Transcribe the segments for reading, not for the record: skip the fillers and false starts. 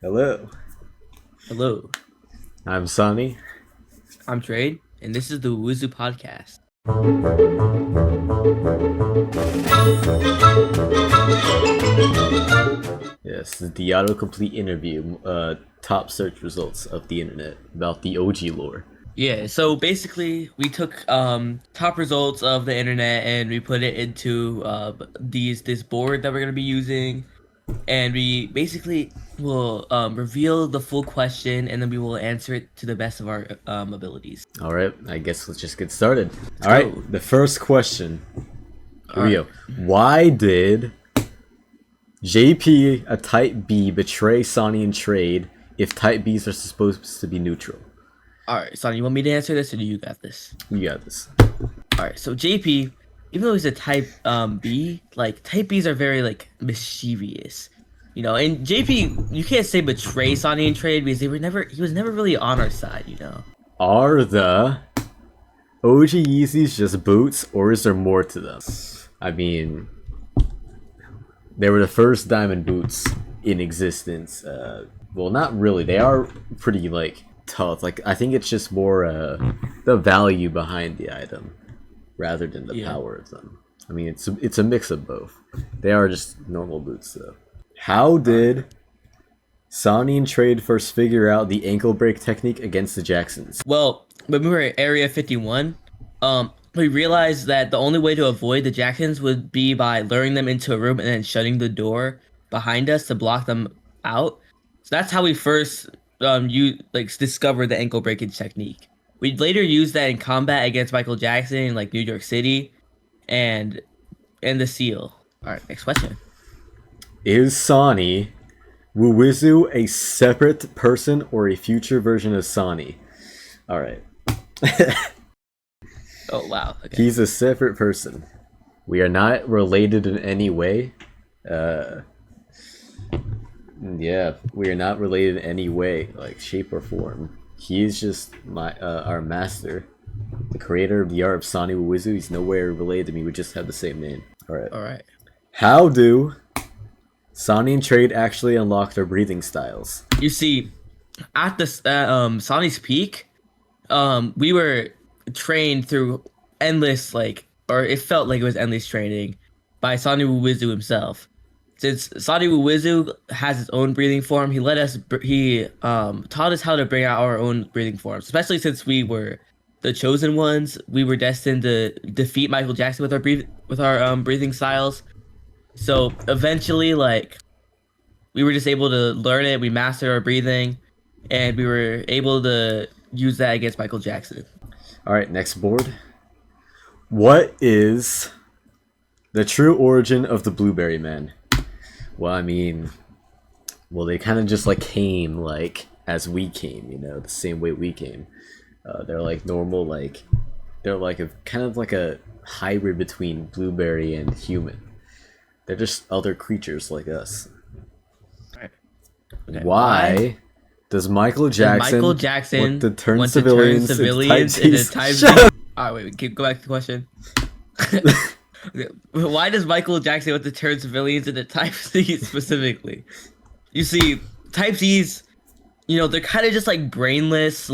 Hello, Hello, I'm Sonny. I'm Trade, and this is the Wizu podcast. Yes, the autocomplete interview, top search results of the internet about the OG lore. Yeah, so basically, we took top results of the internet and we put it into this board that we're gonna be using, and we basically will reveal the full question and then we will answer it to the best of our abilities. All right, I guess let's just get started. Let's All right, go. the first question. Here All we right. go. Why did JP, a Type B, betray Sonny and Trade if Type Bs are supposed to be neutral? All right, Sonny, you want me to answer this or do you got this? You got this. All right, so JP, even though he's a type B, like type Bs are very like mischievous, And JP, you can't say betray Sonny and Trade because he was never really on our side. Are the OG Yeezys just boots, or is there more to them? I mean, they were the first diamond boots in existence. Well, not really. They are pretty like tough. Like I think it's just more the value behind the item rather than the Yeah. power of them. I mean, it's a mix of both. They are just normal boots though. How did Sonny and Trade first figure out the ankle break technique against the Jacksons? Well, when we were at Area 51, we realized that the only way to avoid the Jacksons would be by luring them into a room and then shutting the door behind us to block them out. So that's how we first discovered the ankle breakage technique. We later used that in combat against Michael Jackson in like New York City and the Seal. All right, next question. Is Sonny Wizu a separate person or a future version of Sonny? Alright. Oh wow. Okay. He's a separate person. We are not related in any way. Yeah, we are not related in any way, like shape or form. He is just our master, the creator of the art of Sonny Wizu. He's nowhere related to me. We just have the same name. Alright. All right. How do Sonny and Trade actually unlock their breathing styles? You see, at the Sonny's peak, we were trained through endless or it felt like it was endless training by Sonny Wizu himself. Since Sonny Wizu has his own breathing form, he taught us how to bring out our own breathing forms. Especially since we were the chosen ones, we were destined to defeat Michael Jackson with our breathing styles. So eventually, we were just able to learn it. We mastered our breathing, and we were able to use that against Michael Jackson. All right, next board. What is the true origin of the Blueberry Man? Well, I mean, they kind of just came as we came, the same way we came. They're like normal, they're like a kind of like a hybrid between blueberry and human. They're just other creatures like us. Right. Okay. Why does Michael Jackson want to turn want civilians to turn civilians into into type Shut Z? up! All right, wait, go back to the question. Okay. Why does Michael Jackson want to turn civilians into type Z specifically? You see, type Z's, they're kind of just like brainless,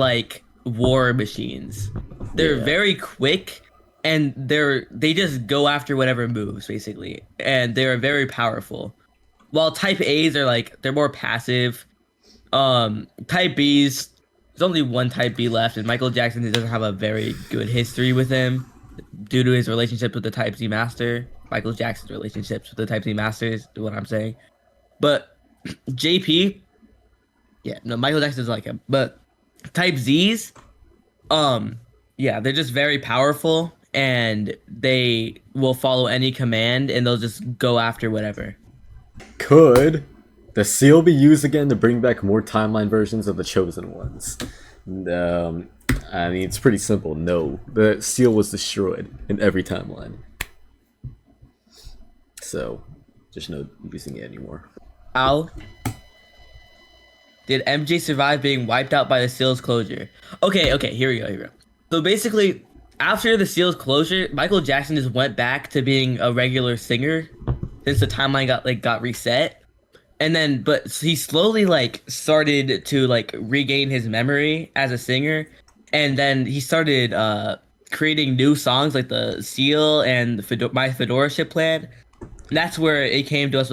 war machines. They're Yeah. very quick, and they just go after whatever moves basically, and they're very powerful. While type A's are they're more passive. Type B's, there's only one type B left, and Michael Jackson doesn't have a very good history with him due to his relationship with the Type Z Master. Michael Jackson's relationships with the Type Z Master is what I'm saying. But JP, yeah, no, Michael Jackson doesn't like him. But Type Z's, yeah, they're just very powerful, and they will follow any command, and they'll just go after whatever. Could the seal be used again to bring back more timeline versions of the chosen ones? I mean, it's pretty simple. No, the seal was destroyed in every timeline, so there's no using it anymore. How did MJ survive being wiped out by the seal's closure? Okay, here we go. So basically, after the seal's closure, Michael Jackson just went back to being a regular singer since the timeline got reset. and then but he slowly like started to like regain his memory as a singer, and then he started creating new songs like the Seal and My Fedora Ship Plan. And that's where it came to us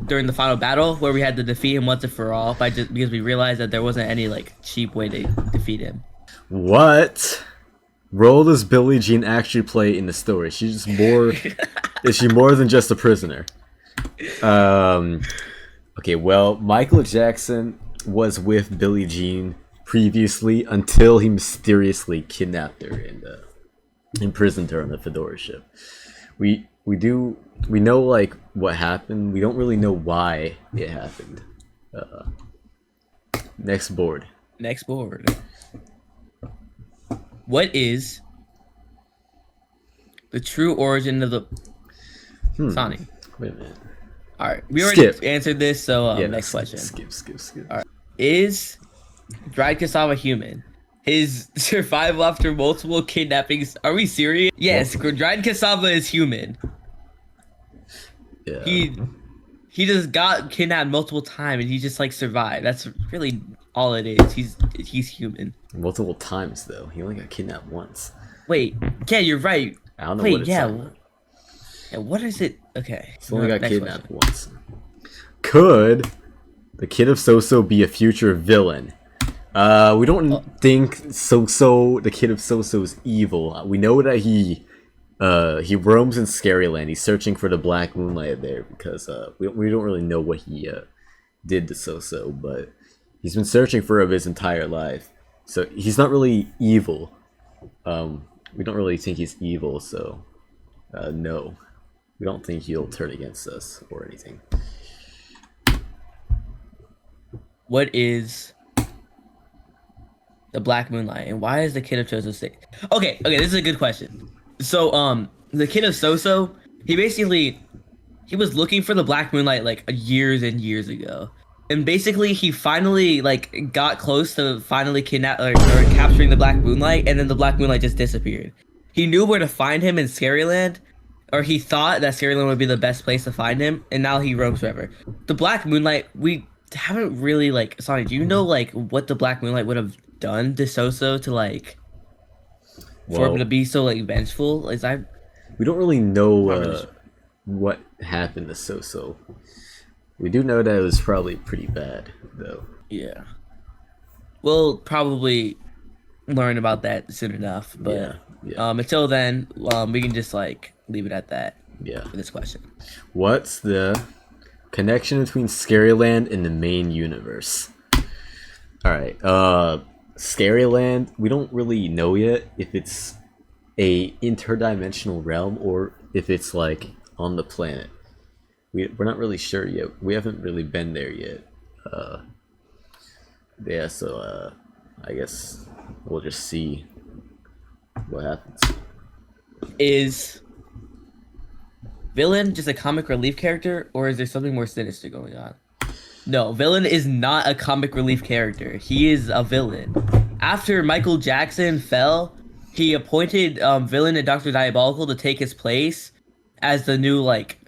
during the final battle, where we had to defeat him once and for all by just because we realized that there wasn't any like cheap way to defeat him. What role does Billie Jean actually play in the story? She's more. Is she more than just a prisoner? Okay, well, Michael Jackson was with Billie Jean previously until he mysteriously kidnapped her and imprisoned her on the Fedora ship. We know like what happened. We don't really know why it happened. Next board. Next board. What is the true origin of the Sonny? Wait a minute. All right, we already Skip. answered this, so Yeah, next question. Skip. All right. Is dried cassava human? His survival after multiple kidnappings. Are we serious? Yes, dried cassava is human. Yeah. He just got kidnapped multiple times and he just like survived. That's really all it is. He's human. Multiple times though. He only got kidnapped once. Wait, yeah, you're right. I don't know Wait, what it's yeah. on. Yeah, what is it? Okay. He only got Next kidnapped question. once. Could the Kid of So-So be a future villain? We don't think So-So, the Kid of So-So, is evil. We know that he roams in Scaryland. He's searching for the Black Moonlight there because we don't really know what he did to So-So, but he's been searching for his entire life. So he's not really evil. We don't really think he's evil, so no. We don't think he'll turn against us or anything. What is the Black Moonlight, and why is the Kid of So-So sick? Okay, this is a good question. So, the Kid of So-So, he was looking for the Black Moonlight like years and years ago, and basically he finally like got close to finally or capturing the Black Moonlight, and then the Black Moonlight just disappeared. He knew where to find him in Scaryland, or he thought that Scaryland would be the best place to find him, and now he roams forever. The Black Moonlight, we haven't really like. Sorry, do you know like what the Black Moonlight would have done to So-So to like for him to be so like vengeful? We don't really know what happened to So-So. We do know that it was probably pretty bad though. Yeah, we'll probably learn about that soon enough, but until then, we can just like leave it at that. Yeah. For this question, what's the connection between Scaryland and the main universe? All right. Scaryland, we don't really know yet if it's a interdimensional realm or if it's like on the planet. We're not really sure yet. We haven't really been there yet. Yeah, so I guess we'll just see what happens. Is Villain just a comic relief character, or is there something more sinister going on? No, Villain is not a comic relief character. He is a villain. After Michael Jackson fell, he appointed Villain and Dr. Diabolical to take his place as the new, like,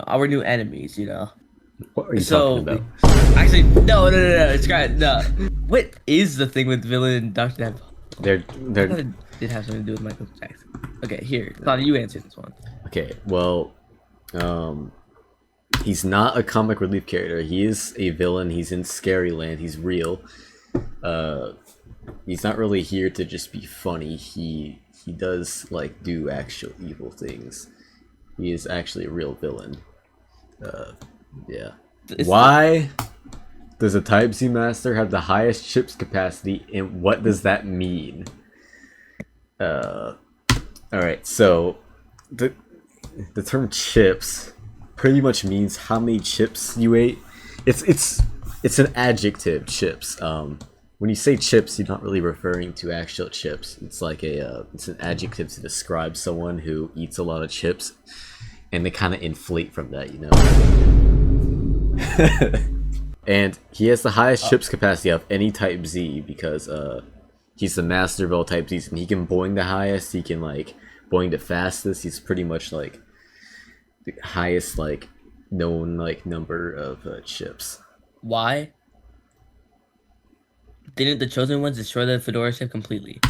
our new enemies, What are you talking about? Actually, no, it's great. No. What is the thing with Villain and Dr. Diabolical? They're I thought it did have something to do with Michael Jackson. Okay, here. Thought you answered this one. Okay, well, he's not a comic relief character. He is a villain. He's in Scaryland. He's real. He's not really here to just be funny. He does like do actual evil things. He is actually a real villain. Yeah. Why does a Type Z Master have the highest chips capacity, and what does that mean? All right, so the term chips pretty much means how many chips you ate. It's an adjective, chips. When you say chips, you're not really referring to actual chips. It's like it's an adjective to describe someone who eats a lot of chips, and they kind of inflate from that, And he has the highest chips capacity of any Type Z because he's the master of all Type Zs, and he can boing the highest. He can like boing the fastest. He's pretty much like the highest like known like number of chips. Why didn't the chosen ones destroy the Fedora ship completely?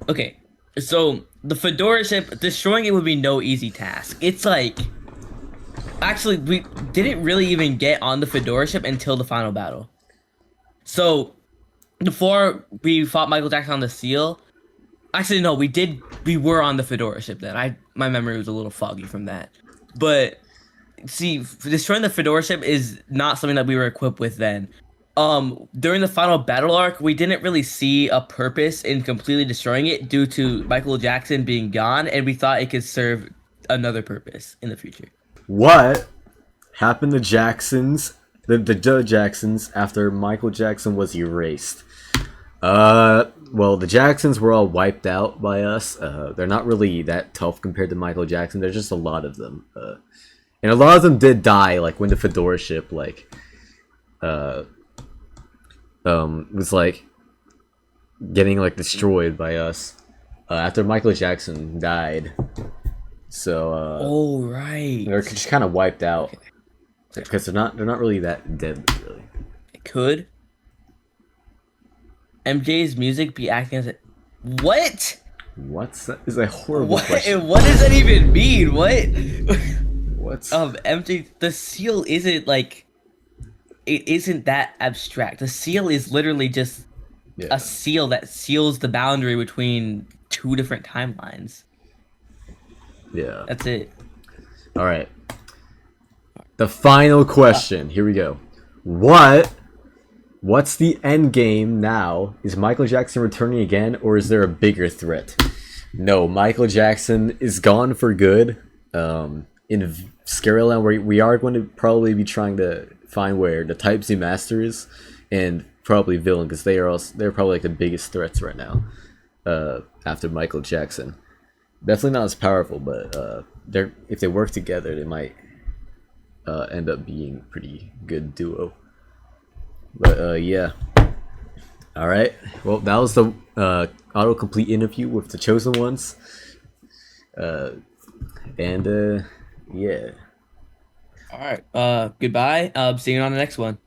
Okay, so the Fedora ship, destroying it would be no easy task. It's like, actually, we didn't really even get on the Fedora ship until the final battle. So before we fought Michael Jackson on the Seal, actually no, we did. We were on the Fedora ship then. My memory was a little foggy from that, but see, destroying the Fedora ship is not something that we were equipped with then. During the final battle arc, we didn't really see a purpose in completely destroying it due to Michael Jackson being gone, and we thought it could serve another purpose in the future. What happened to Jacksons, the Jacksons, after Michael Jackson was erased? Well, the Jacksons were all wiped out by us. They're not really that tough compared to Michael Jackson. There's just a lot of them. And a lot of them did die, like when the Fedora ship, like, was like getting like destroyed by us after Michael Jackson died. So Oh right, they're just kind of wiped out because they're not really that deadly, really. it could. MJ's music be acting as a what? What's that? Is a horrible What? question. What does that even mean? What? What's MJ, the seal isn't like, it isn't that abstract. The seal is literally just yeah. a seal that seals the boundary between two different timelines. Yeah. That's it. All right. The final question. Here we go. What's the end game now? Is Michael Jackson returning again, or is there a bigger threat? No, Michael Jackson is gone for good. In Scaryland, we are going to probably be trying to find where the Type Z Master is, and probably Villain, because they're probably like the biggest threats right now. After Michael Jackson, definitely not as powerful, but if they work together, they might end up being a pretty good duo. But yeah. All right. Well, that was the autocomplete interview with the chosen ones. And yeah. All right. Goodbye. See you on the next one.